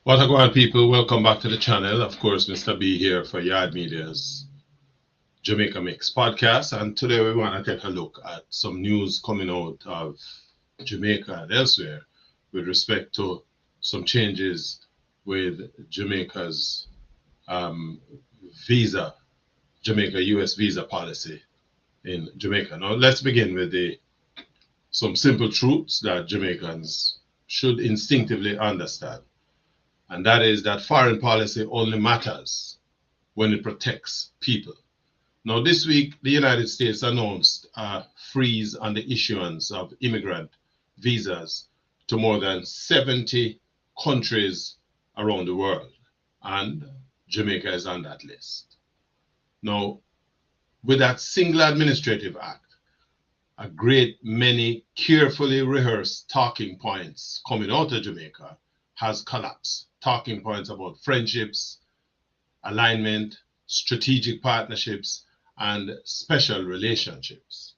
What a going people, welcome back to the channel. Of course, Mr. B here for Yard Media's Jamaica Mix podcast. And today we want to take a look at some news coming out of Jamaica and elsewhere with respect to some changes with Jamaica's um, visa, Jamaica US visa policy in Jamaica. Now, let's begin with some simple truths that Jamaicans should instinctively understand. And that is that foreign policy only matters when it protects people. Now, this week, the United States announced a freeze on the issuance of immigrant visas to more than 70 countries around the world, and Jamaica is on that list. Now, with that single administrative act, a great many carefully rehearsed talking points coming out of Jamaica has collapsed. Talking points about friendships, alignment, strategic partnerships, and special relationships.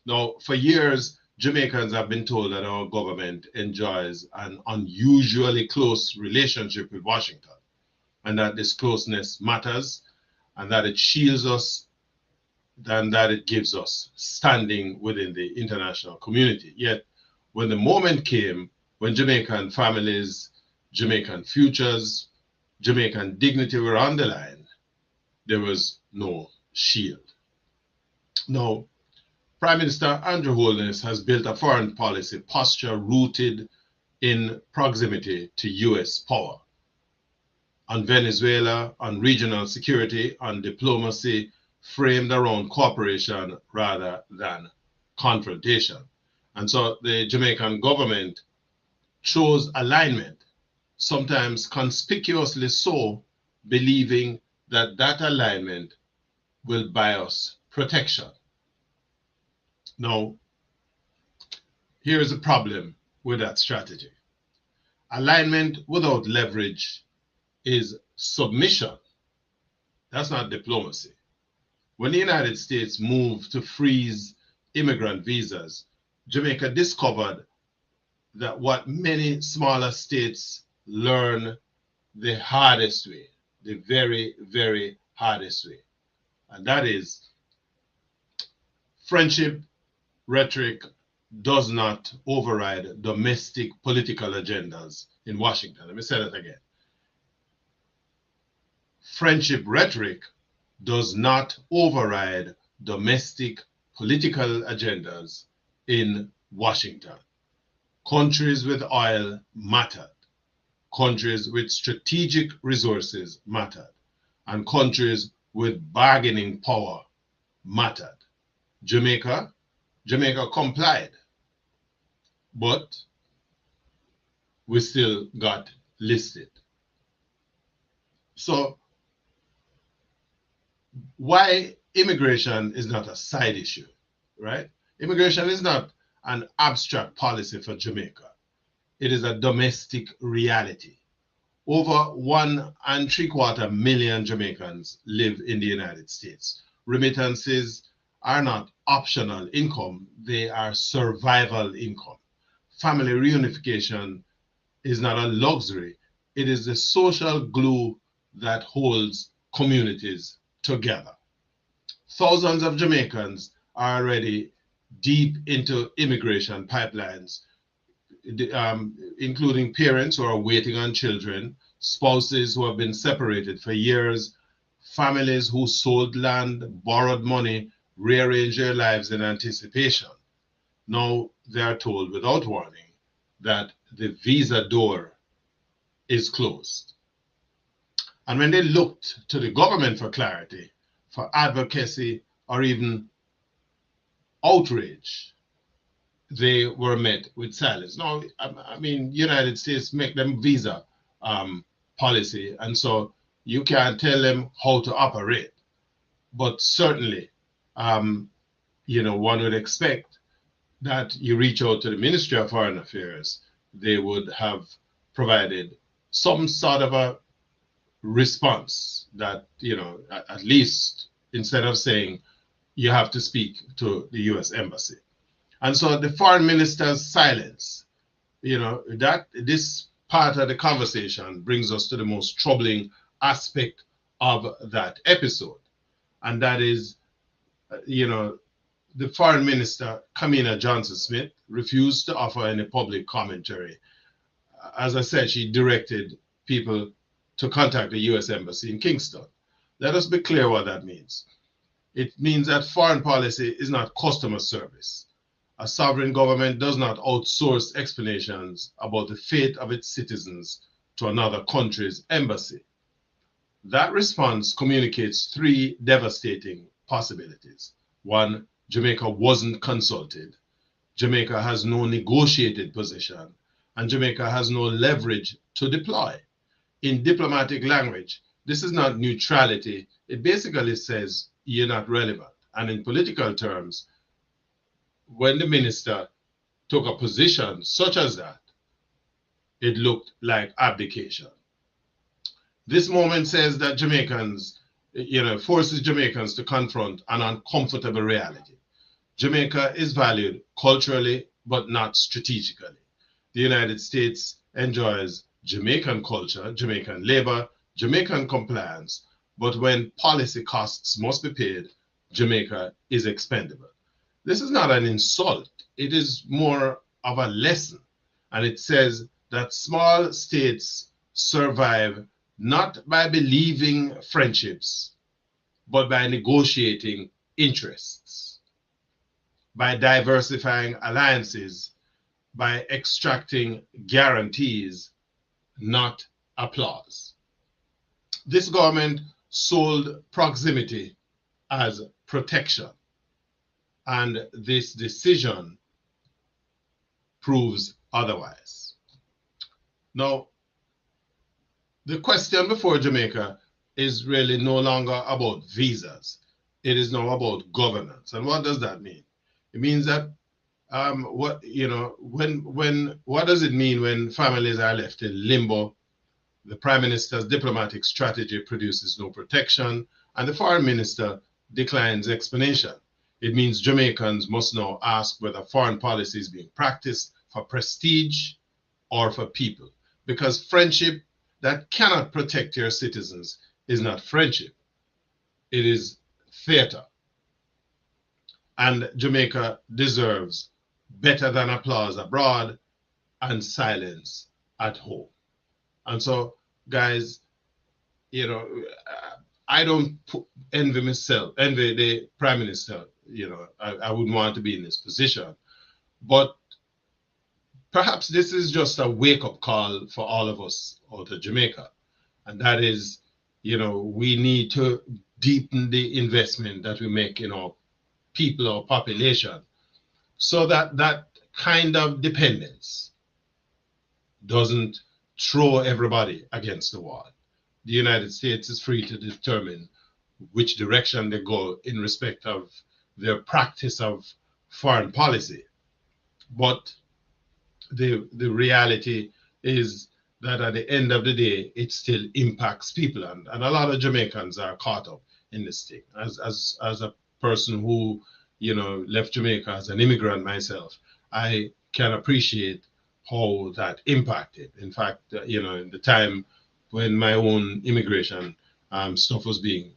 Now, for years, Jamaicans have been told that our government enjoys an unusually close relationship with Washington, and that this closeness matters, and that it shields us, and that it gives us standing within the international community. Yet, when the moment came when Jamaican families, Jamaican futures, Jamaican dignity were on the line, there was no shield. Now, Prime Minister Andrew Holness has built a foreign policy posture rooted in proximity to US power. On Venezuela, on regional security, on diplomacy, framed around cooperation rather than confrontation. And so the Jamaican government chose alignment, sometimes conspicuously so, believing that that alignment will buy us protection. Now, here is a problem with that strategy. Alignment without leverage is submission. That's not diplomacy. When the United States moved to freeze immigrant visas, Jamaica discovered that what many smaller states learn the hardest way, the very, very hardest way. And that is friendship rhetoric does not override domestic political agendas in Washington. Let me say that again. Friendship rhetoric does not override domestic political agendas in Washington. Countries with oil mattered. Countries with strategic resources mattered. And countries with bargaining power mattered. Jamaica complied, but we still got listed. So why immigration is not a side issue, right? Immigration is not an abstract policy for Jamaica. It is a domestic reality. Over 1.75 million Jamaicans live in the United States. Remittances are not optional income, they are survival income. Family reunification is not a luxury, it is the social glue that holds communities together. Thousands of Jamaicans are already deep into immigration pipelines, including parents who are waiting on children, spouses who have been separated for years, families who sold land, borrowed money, rearranged their lives in anticipation. Now they are told without warning that the visa door is closed. And when they looked to the government for clarity, for advocacy, or even outrage, they were met with silence. Now, I mean, United States make them visa policy, and so you can't tell them how to operate. But certainly, one would expect that you reach out to the Ministry of Foreign Affairs. They would have provided some sort of a response that, at least instead of saying you have to speak to the US Embassy. And so the foreign minister's silence, that this part of the conversation brings us to the most troubling aspect of that episode. And that is, the foreign minister, Kamina Johnson-Smith, refused to offer any public commentary. As I said, she directed people to contact the U.S. Embassy in Kingston. Let us be clear what that means. It means that foreign policy is not customer service. A sovereign government does not outsource explanations about the fate of its citizens to another country's embassy. That response communicates three devastating possibilities. One, Jamaica wasn't consulted. Jamaica has no negotiated position, and Jamaica has no leverage to deploy. In diplomatic language, this is not neutrality. It basically says you're not relevant. And in political terms, when the minister took a position such as that, it looked like abdication. This moment says that Jamaicans, forces Jamaicans to confront an uncomfortable reality. Jamaica is valued culturally, but not strategically. The United States enjoys Jamaican culture, Jamaican labor, Jamaican compliance, but when policy costs must be paid, Jamaica is expendable. This is not an insult. It is more of a lesson. And it says that small states survive not by believing friendships, but by negotiating interests, by diversifying alliances, by extracting guarantees, not applause. This government sold proximity as protection, and this decision proves otherwise. Now, the question before Jamaica is really no longer about visas. It is now about governance. And what does that mean? It means that what does it mean when families are left in limbo? The Prime Minister's diplomatic strategy produces no protection, and the Foreign Minister declines explanation. It means Jamaicans must now ask whether foreign policy is being practiced for prestige or for people. Because friendship that cannot protect your citizens is not friendship. It is theater. And Jamaica deserves better than applause abroad and silence at home. And so, guys, I don't envy the Prime Minister. I wouldn't want to be in this position. But perhaps this is just a wake-up call for all of us out of Jamaica. And that is, we need to deepen the investment that we make in our people or population, so that that kind of dependence doesn't throw everybody against the wall. The United States is free to determine which direction they go in respect of their practice of foreign policy. But the reality is that at the end of the day, it still impacts people. And a lot of Jamaicans are caught up in this thing. As a person who, left Jamaica as an immigrant myself, I can appreciate how that impacted. In fact, in the time when my own immigration stuff was being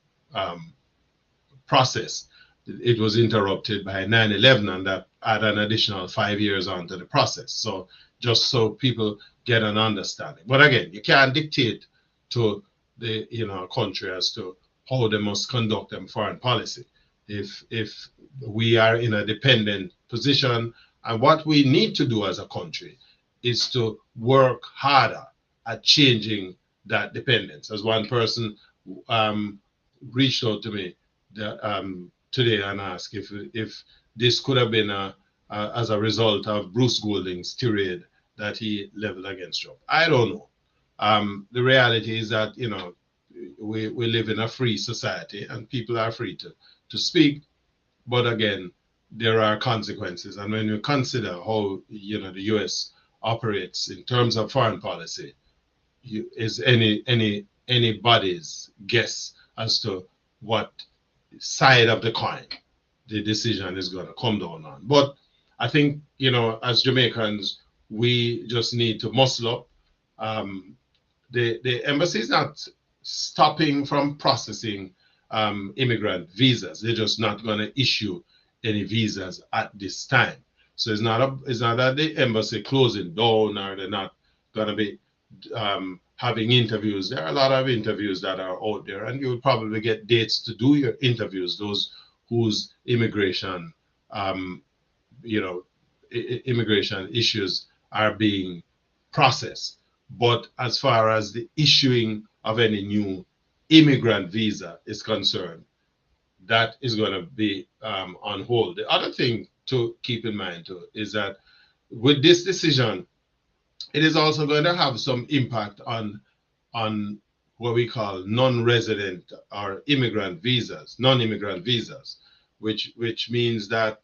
processed, it was interrupted by 9/11, and that added an additional 5 years onto the process. So just so people get an understanding. But again, you can't dictate to the country as to how they must conduct them foreign policy. If we are in a dependent position, and what we need to do as a country is to work harder at changing that dependence. As one person reached out to me today and asked if this could have been as a result of Bruce Golding's tirade that he leveled against Trump. I don't know. The reality is that we live in a free society and people are free to speak, but again, there are consequences. And when you consider how the U.S. operates in terms of foreign policy, is anybody's guess as to what side of the coin the decision is going to come down on. But I think as Jamaicans, we just need to muscle up The embassy is not stopping from processing immigrant visas. They're just not going to issue any visas at this time. So it's not that the embassy closing down or they're not going to be having interviews. There are a lot of interviews that are out there, and you'll probably get dates to do your interviews. Those whose immigration, immigration issues are being processed. But as far as the issuing of any new immigrant visa is concerned, that is going to be on hold. The other thing to keep in mind too is that with this decision, it is also going to have some impact on what we call non-resident or immigrant visas, non-immigrant visas, which means that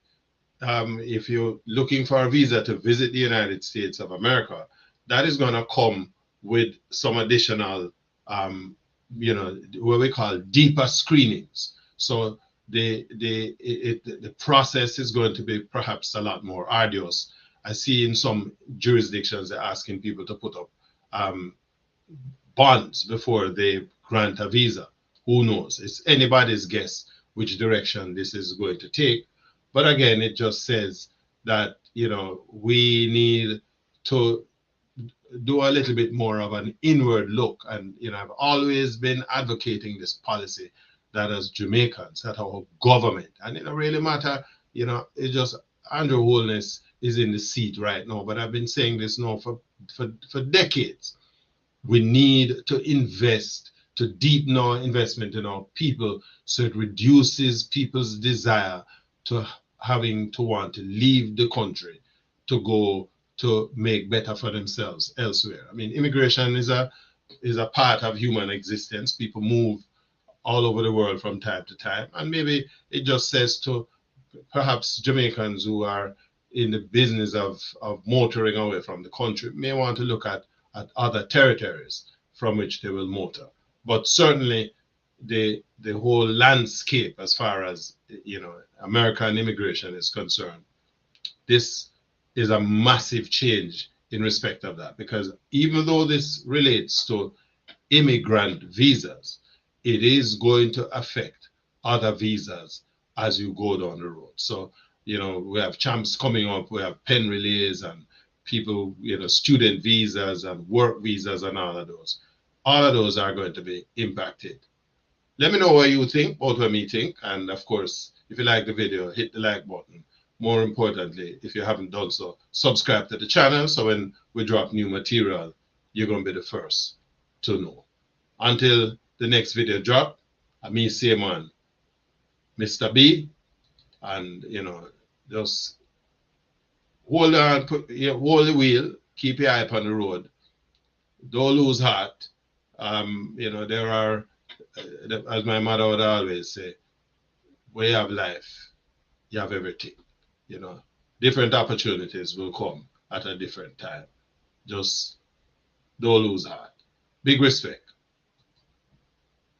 if you're looking for a visa to visit the United States of America, that is going to come with some additional, what we call deeper screenings. So the process is going to be perhaps a lot more arduous. I see in some jurisdictions they're asking people to put up bonds before they grant a visa. Who knows? It's anybody's guess which direction this is going to take. But again, it just says that, we need to do a little bit more of an inward look. And, I've always been advocating this policy that as Jamaicans, that our government, and it don't really matter, it just Andrew Holness is in the seat right now. But I've been saying this now for decades. We need to invest, to deepen our investment in our people so it reduces people's desire to having to want to leave the country to go to make better for themselves elsewhere. I mean, immigration is a part of human existence. People move all over the world from time to time, and maybe it just says to perhaps Jamaicans who are in the business of motoring away from the country may want to look at other territories from which they will motor. But certainly the whole landscape as far as American immigration is concerned, this is a massive change in respect of that, because even though this relates to immigrant visas, it is going to affect other visas as you go down the road. So we have champs coming up, we have pen relays and people, student visas and work visas and all of those. All of those are going to be impacted. Let me know what you think, both what me think, and of course, if you like the video, hit the like button. More importantly, if you haven't done so, subscribe to the channel so when we drop new material, you're going to be the first to know. Until the next video drop, I'm me, same man, Mr. B, and just hold on, hold the wheel, keep your eye upon the road. Don't lose heart. There are, as my mother would always say, where you have life, you have everything. Different opportunities will come at a different time. Just don't lose heart. Big respect.